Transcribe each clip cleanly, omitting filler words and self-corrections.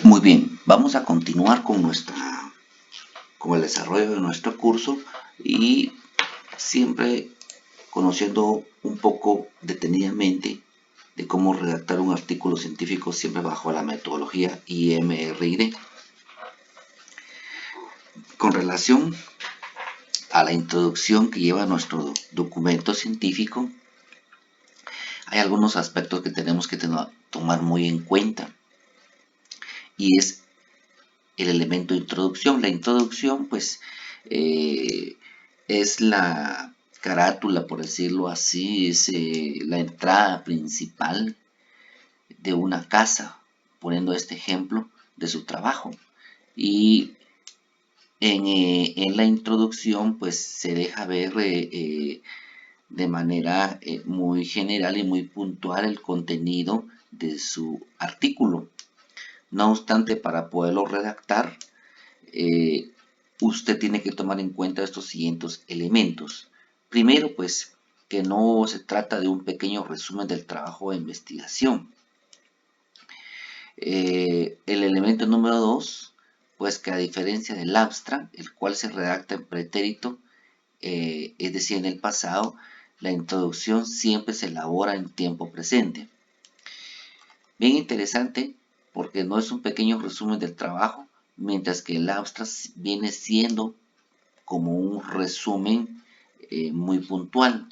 Muy bien, vamos a continuar con el desarrollo de nuestro curso y siempre conociendo un poco detenidamente de cómo redactar un artículo científico siempre bajo la metodología IMRID. Con relación a la introducción que lleva nuestro documento científico, hay algunos aspectos que tenemos que tomar muy en cuenta y es el elemento introducción. La introducción, pues, es la carátula, por decirlo así, es la entrada principal de una casa, poniendo este ejemplo de su trabajo. Y en la introducción, pues, se deja ver de manera muy general y muy puntual el contenido de su artículo. No obstante, para poderlo redactar, usted tiene que tomar en cuenta estos siguientes elementos. Primero, pues, que no se trata de un pequeño resumen del trabajo de investigación. El elemento número 2, pues que a diferencia del abstract, el cual se redacta en pretérito, es decir, en el pasado, la introducción siempre se elabora en tiempo presente. Bien interesante, porque no es un pequeño resumen del trabajo, mientras que el abstract viene siendo como un resumen muy puntual.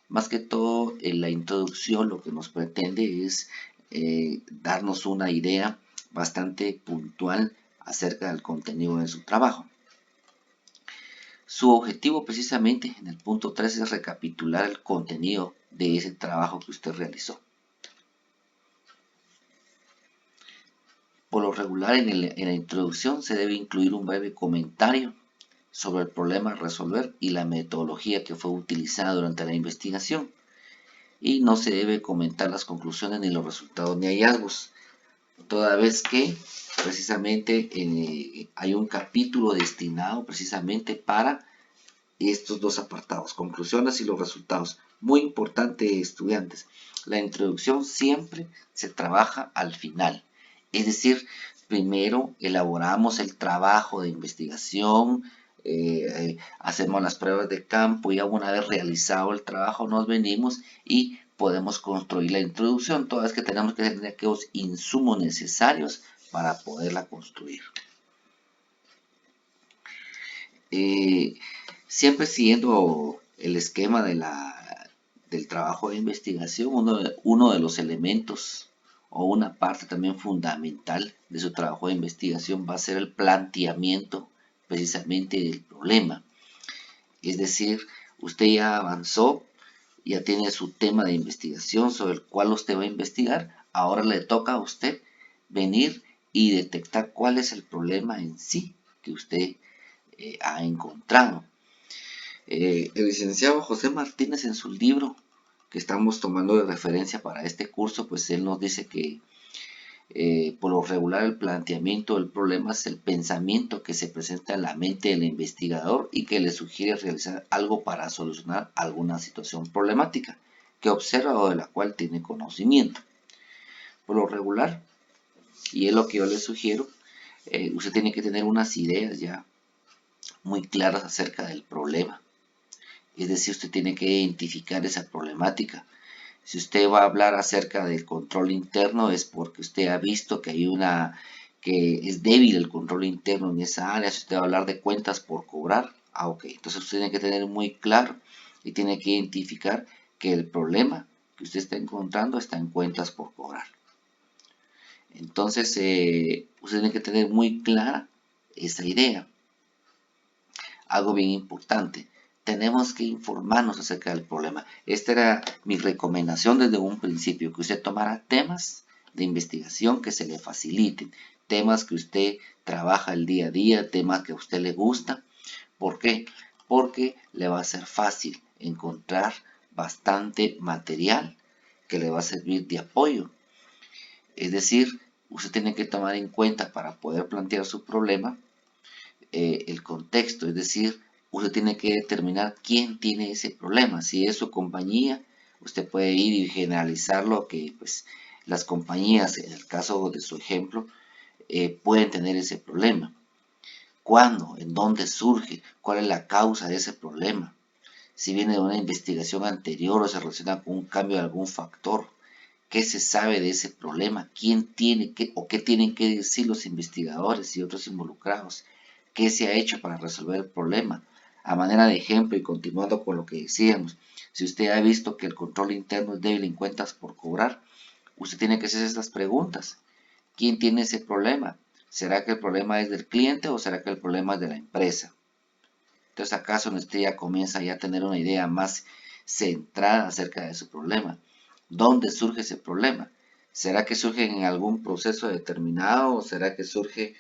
Más que todo, en la introducción lo que nos pretende es darnos una idea bastante puntual acerca del contenido de su trabajo. Su objetivo precisamente en el punto 3 es recapitular el contenido de ese trabajo que usted realizó. Por lo regular en la introducción se debe incluir un breve comentario sobre el problema a resolver y la metodología que fue utilizada durante la investigación. Y no se debe comentar las conclusiones ni los resultados ni hallazgos, toda vez que precisamente hay un capítulo destinado precisamente para estos dos apartados, conclusiones y los resultados. Muy importante, estudiantes, la introducción siempre se trabaja al final, es decir, primero elaboramos el trabajo de investigación, hacemos las pruebas de campo y una vez realizado el trabajo nos venimos y podemos construir la introducción, toda vez que tenemos que tener aquellos insumos necesarios para poderla construir. Siempre siguiendo el esquema del trabajo de investigación, uno de los elementos o una parte también fundamental de su trabajo de investigación va a ser el planteamiento precisamente del problema. Es decir, usted ya avanzó, ya tiene su tema de investigación sobre el cual usted va a investigar, ahora le toca a usted venir y detectar cuál es el problema en sí que usted ha encontrado. El licenciado José Martínez, en su libro que estamos tomando de referencia para este curso, pues él nos dice que por lo regular el planteamiento del problema es el pensamiento que se presenta en la mente del investigador y que le sugiere realizar algo para solucionar alguna situación problemática que observa o de la cual tiene conocimiento. Por lo regular, y es lo que yo le sugiero, usted tiene que tener unas ideas ya muy claras acerca del problema. Es decir, usted tiene que identificar esa problemática. Si usted va a hablar acerca del control interno es porque usted ha visto que que es débil el control interno en esa área. Si usted va a hablar de cuentas por cobrar, ok. Entonces usted tiene que tener muy claro y tiene que identificar que el problema que usted está encontrando está en cuentas por cobrar. Entonces usted tiene que tener muy clara esa idea. Algo bien importante, tenemos que informarnos acerca del problema. Esta era mi recomendación desde un principio, que usted tomara temas de investigación que se le faciliten, temas que usted trabaja el día a día, temas que a usted le gusta. ¿Por qué? Porque le va a ser fácil encontrar bastante material que le va a servir de apoyo. Es decir, usted tiene que tomar en cuenta para poder plantear su problema el contexto, es decir, usted tiene que determinar quién tiene ese problema. Si es su compañía, usted puede ir y generalizarlo que pues las compañías, en el caso de su ejemplo, pueden tener ese problema. ¿Cuándo? ¿En dónde surge? ¿Cuál es la causa de ese problema? Si viene de una investigación anterior o se relaciona con un cambio de algún factor. ¿Qué se sabe de ese problema? ¿Quién tiene que o qué tienen que decir los investigadores y otros involucrados? ¿Qué se ha hecho para resolver el problema? A manera de ejemplo y continuando con lo que decíamos, si usted ha visto que el control interno es débil en cuentas por cobrar, usted tiene que hacer estas preguntas. ¿Quién tiene ese problema? ¿Será que el problema es del cliente o será que el problema es de la empresa? Entonces, ¿acaso usted ya comienza a tener una idea más centrada acerca de su problema? ¿Dónde surge ese problema? ¿Será que surge en algún proceso determinado o será que surge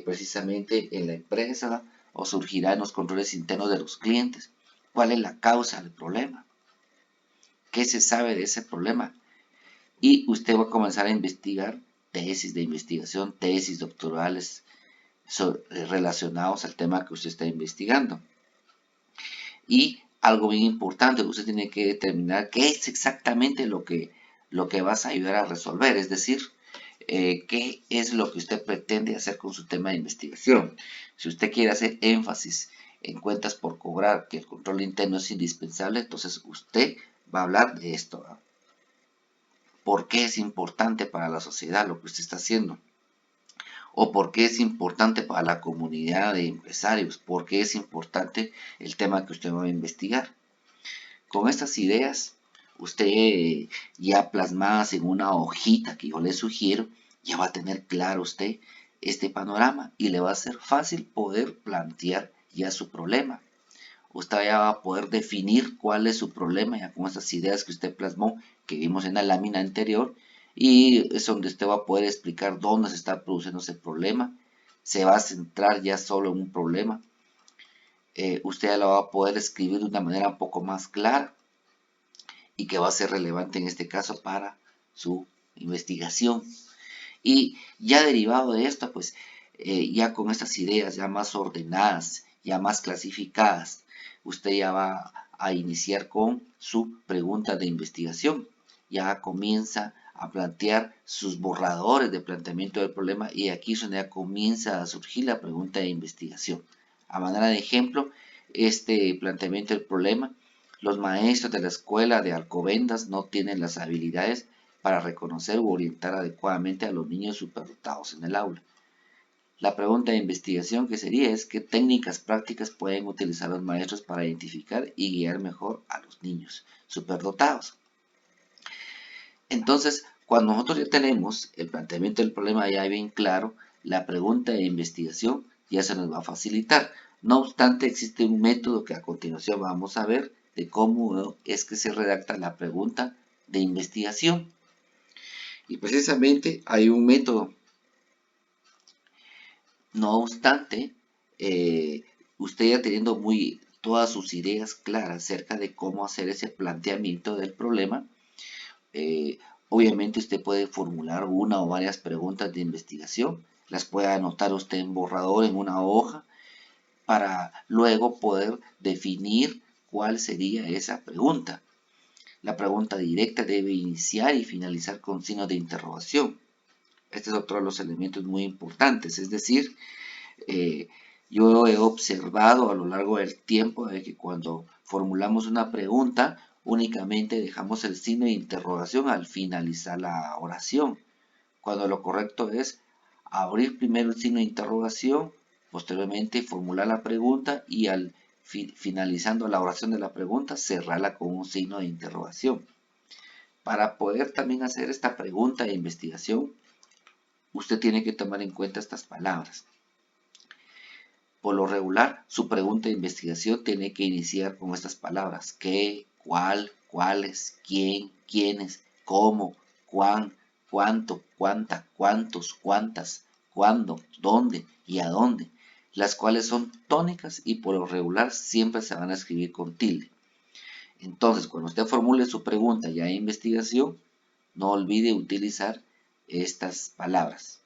precisamente en la empresa o surgirá en los controles internos de los clientes? ¿Cuál es la causa del problema? ¿Qué se sabe de ese problema? Y usted va a comenzar a investigar tesis de investigación, tesis doctorales relacionados al tema que usted está investigando. Y algo bien importante, usted tiene que determinar qué es exactamente lo que vas a ayudar a resolver, es decir, qué es lo que usted pretende hacer con su tema de investigación. Si usted quiere hacer énfasis en cuentas por cobrar, que el control interno es indispensable, entonces usted va a hablar de esto, ¿verdad? ¿Por qué es importante para la sociedad lo que usted está haciendo? ¿O por qué es importante para la comunidad de empresarios? ¿Por qué es importante el tema que usted va a investigar? Con estas ideas, usted ya plasmadas en una hojita que yo le sugiero, ya va a tener claro usted este panorama y le va a ser fácil poder plantear ya su problema. Usted ya va a poder definir cuál es su problema ya con esas ideas que usted plasmó, que vimos en la lámina anterior, y es donde usted va a poder explicar dónde se está produciendo ese problema. Se va a centrar ya solo en un problema. Usted ya lo va a poder escribir de una manera un poco más clara y que va a ser relevante en este caso para su investigación. Y ya derivado de esto, pues ya con estas ideas ya más ordenadas, ya más clasificadas, usted ya va a iniciar con su pregunta de investigación. Ya comienza a plantear sus borradores de planteamiento del problema y aquí es donde ya comienza a surgir la pregunta de investigación. A manera de ejemplo, este planteamiento del problema, los maestros de la escuela de Alcobendas no tienen las habilidades para reconocer u orientar adecuadamente a los niños superdotados en el aula. La pregunta de investigación que sería es qué técnicas prácticas pueden utilizar los maestros para identificar y guiar mejor a los niños superdotados. Entonces, cuando nosotros ya tenemos el planteamiento del problema ya bien claro, la pregunta de investigación ya se nos va a facilitar. No obstante, existe un método que a continuación vamos a ver de cómo es que se redacta la pregunta de investigación. Y precisamente hay un método. No obstante, usted ya teniendo todas sus ideas claras acerca de cómo hacer ese planteamiento del problema, obviamente usted puede formular una o varias preguntas de investigación, las puede anotar usted en borrador en una hoja para luego poder definir cuál sería esa pregunta. La pregunta directa debe iniciar y finalizar con signos de interrogación. Este es otro de los elementos muy importantes, es decir, yo he observado a lo largo del tiempo de que cuando formulamos una pregunta, únicamente dejamos el signo de interrogación al finalizar la oración, cuando lo correcto es abrir primero el signo de interrogación, posteriormente formular la pregunta y al finalizando la oración de la pregunta, cerrarla con un signo de interrogación. Para poder también hacer esta pregunta de investigación, usted tiene que tomar en cuenta estas palabras. Por lo regular, su pregunta de investigación tiene que iniciar con estas palabras: qué, cuál, cuáles, quién, quiénes, cómo, cuán, cuánto, cuánta, cuántos, cuántas, cuándo, dónde y a dónde, las cuales son tónicas y por lo regular siempre se van a escribir con tilde. Entonces, cuando usted formule su pregunta ya de investigación, no olvide utilizar estas palabras.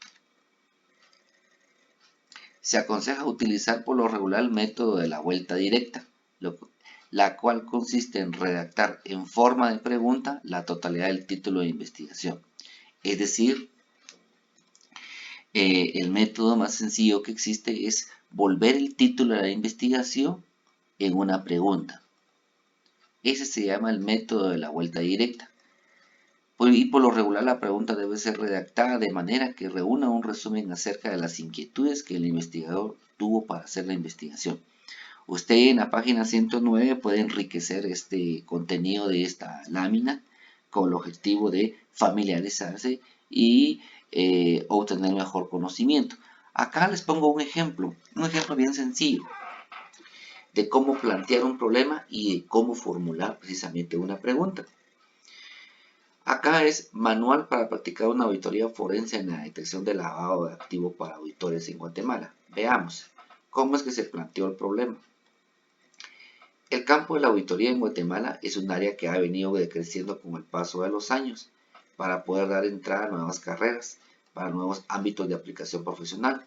Se aconseja utilizar por lo regular el método de la vuelta directa, la cual consiste en redactar en forma de pregunta la totalidad del título de investigación. Es decir, El método más sencillo que existe es volver el título de la investigación en una pregunta. Ese se llama el método de la vuelta directa. Y por lo regular la pregunta debe ser redactada de manera que reúna un resumen acerca de las inquietudes que el investigador tuvo para hacer la investigación. Usted en la página 109 puede enriquecer este contenido de esta lámina con el objetivo de familiarizarse y obtener mejor conocimiento. Acá les pongo un ejemplo bien sencillo de cómo plantear un problema y de cómo formular precisamente una pregunta. Acá es manual para practicar una auditoría forense en la detección de lavado de activos para auditores en Guatemala. Veamos cómo es que se planteó el problema. El campo de la auditoría en Guatemala es un área que ha venido decreciendo con el paso de los años para poder dar entrada a nuevas carreras, para nuevos ámbitos de aplicación profesional,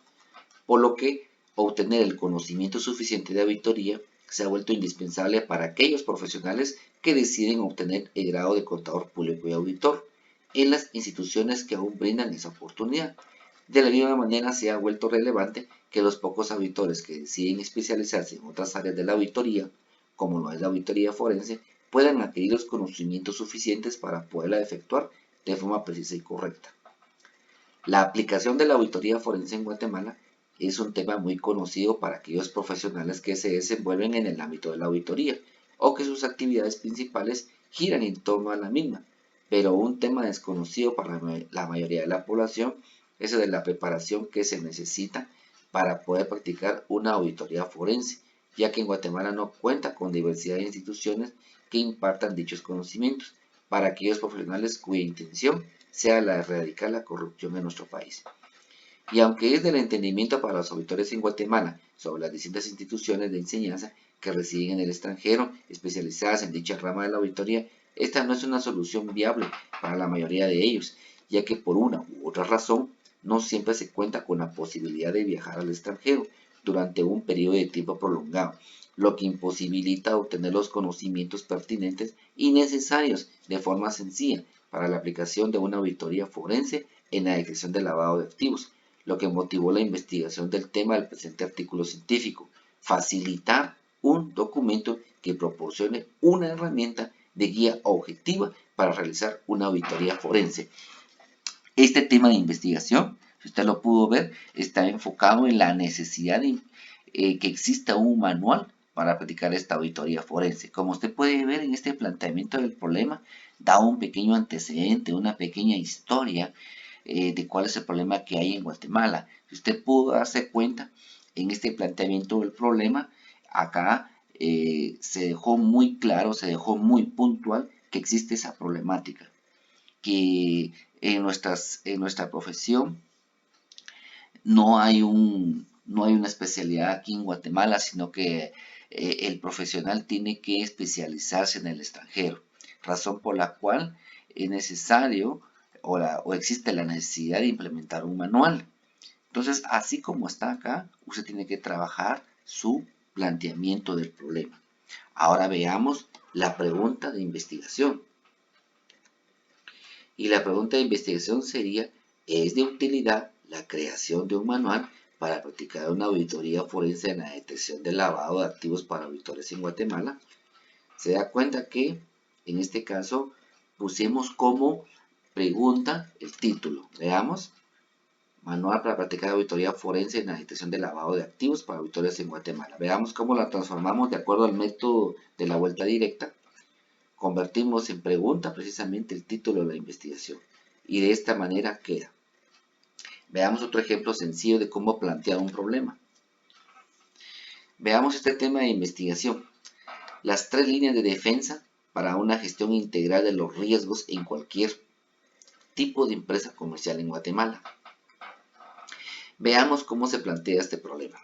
por lo que obtener el conocimiento suficiente de auditoría se ha vuelto indispensable para aquellos profesionales que deciden obtener el grado de contador público y auditor en las instituciones que aún brindan esa oportunidad. De la misma manera se ha vuelto relevante que los pocos auditores que deciden especializarse en otras áreas de la auditoría, como lo es la auditoría forense, puedan adquirir los conocimientos suficientes para poderla efectuar de forma precisa y correcta. La aplicación de la auditoría forense en Guatemala es un tema muy conocido para aquellos profesionales que se desenvuelven en el ámbito de la auditoría o que sus actividades principales giran en torno a la misma, pero un tema desconocido para la mayoría de la población es el de la preparación que se necesita para poder practicar una auditoría forense, ya que en Guatemala no cuenta con diversidad de instituciones que impartan dichos conocimientos para aquellos profesionales cuya intención sea la de erradicar la corrupción en nuestro país. Y aunque es del entendimiento para los auditores en Guatemala sobre las distintas instituciones de enseñanza que residen en el extranjero, especializadas en dicha rama de la auditoría, esta no es una solución viable para la mayoría de ellos, ya que por una u otra razón no siempre se cuenta con la posibilidad de viajar al extranjero durante un periodo de tiempo prolongado, lo que imposibilita obtener los conocimientos pertinentes y necesarios de forma sencilla para la aplicación de una auditoría forense en la detección del lavado de activos, lo que motivó la investigación del tema del presente artículo científico, facilitar un documento que proporcione una herramienta de guía objetiva para realizar una auditoría forense. Este tema de investigación, si usted lo pudo ver, está enfocado en la necesidad de que exista un manual para practicar esta auditoría forense. Como usted puede ver en este planteamiento del problema, da un pequeño antecedente, una pequeña historia de cuál es el problema que hay en Guatemala. Si usted pudo darse cuenta en este planteamiento del problema, acá se dejó muy claro, se dejó muy puntual que existe esa problemática, que en nuestra profesión no hay una especialidad aquí en Guatemala, sino que el profesional tiene que especializarse en el extranjero, razón por la cual es necesario o existe la necesidad de implementar un manual. Entonces, así como está acá, usted tiene que trabajar su planteamiento del problema. Ahora veamos la pregunta de investigación. Y la pregunta de investigación sería, ¿es de utilidad la creación de un manual para practicar una auditoría forense en la detección del lavado de activos para auditores en Guatemala? Se da cuenta que en este caso pusimos como pregunta el título. Veamos. Manual para practicar auditoría forense en la detección del lavado de activos para auditores en Guatemala. Veamos cómo la transformamos de acuerdo al método de la vuelta directa. Convertimos en pregunta precisamente el título de la investigación y de esta manera queda. Veamos otro ejemplo sencillo de cómo plantear un problema. Veamos este tema de investigación. Las 3 líneas de defensa para una gestión integral de los riesgos en cualquier tipo de empresa comercial en Guatemala. Veamos cómo se plantea este problema.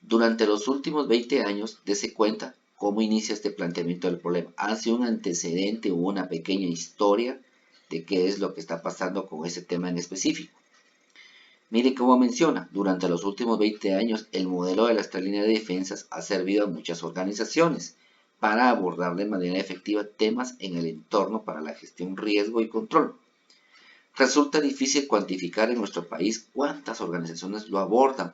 Durante los últimos 20 años, dése cuenta cómo inicia este planteamiento del problema. Hace un antecedente o una pequeña historia de qué es lo que está pasando con ese tema en específico. Mire cómo menciona, durante los últimos 20 años, el modelo de las 3 líneas de defensas ha servido a muchas organizaciones para abordar de manera efectiva temas en el entorno para la gestión, riesgo y control. Resulta difícil cuantificar en nuestro país cuántas organizaciones lo abordan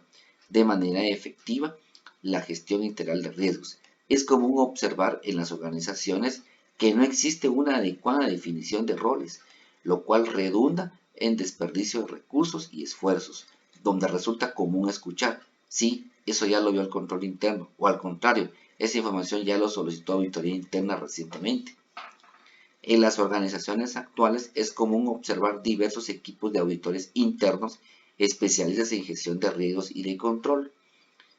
de manera efectiva la gestión integral de riesgos. Es común observar en las organizaciones que no existe una adecuada definición de roles, lo cual redunda en desperdicio de recursos y esfuerzos, donde resulta común escuchar, sí, eso ya lo vio el control interno, o al contrario, esa información ya lo solicitó auditoría interna recientemente. En las organizaciones actuales es común observar diversos equipos de auditores internos especialistas en gestión de riesgos y de control,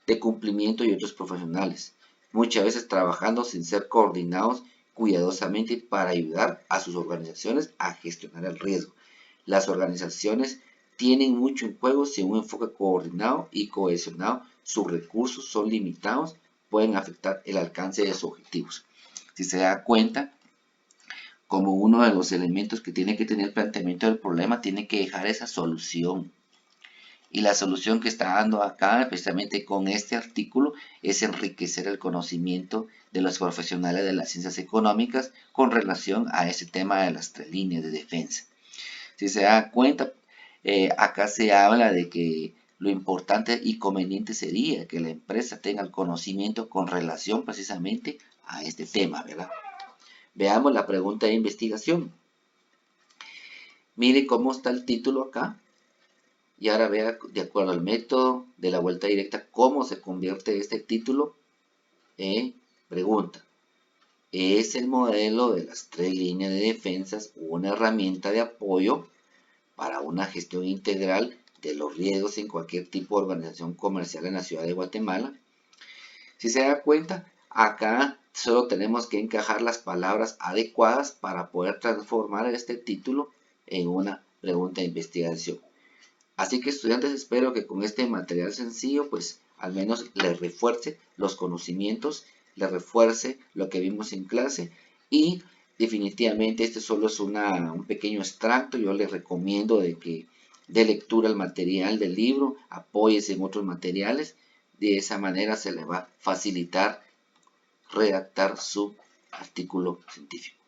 de cumplimiento y otros profesionales, muchas veces trabajando sin ser coordinados cuidadosamente para ayudar a sus organizaciones a gestionar el riesgo. Las organizaciones tienen mucho en juego sin un enfoque coordinado y cohesionado. Sus recursos son limitados, pueden afectar el alcance de sus objetivos. Si se da cuenta, como uno de los elementos que tiene que tener el planteamiento del problema, tiene que dejar esa solución. Y la solución que está dando acá, especialmente con este artículo, es enriquecer el conocimiento de los profesionales de las ciencias económicas con relación a ese tema de las 3 líneas de defensa. Si se da cuenta, acá se habla de que lo importante y conveniente sería que la empresa tenga el conocimiento con relación precisamente a este tema, ¿verdad? Veamos la pregunta de investigación. Mire cómo está el título acá. Y ahora vea, de acuerdo al método de la vuelta directa, cómo se convierte este título en pregunta. ¿Es el modelo de las 3 líneas de defensas una herramienta de apoyo para una gestión integral de los riesgos en cualquier tipo de organización comercial en la ciudad de Guatemala? Si se da cuenta, acá solo tenemos que encajar las palabras adecuadas para poder transformar este título en una pregunta de investigación. Así que estudiantes, espero que con este material sencillo, pues al menos les refuerce los conocimientos, les refuerce lo que vimos en clase y definitivamente este solo es un pequeño extracto. Yo les recomiendo de que dé lectura al material del libro, apóyese en otros materiales, de esa manera se le va a facilitar redactar su artículo científico.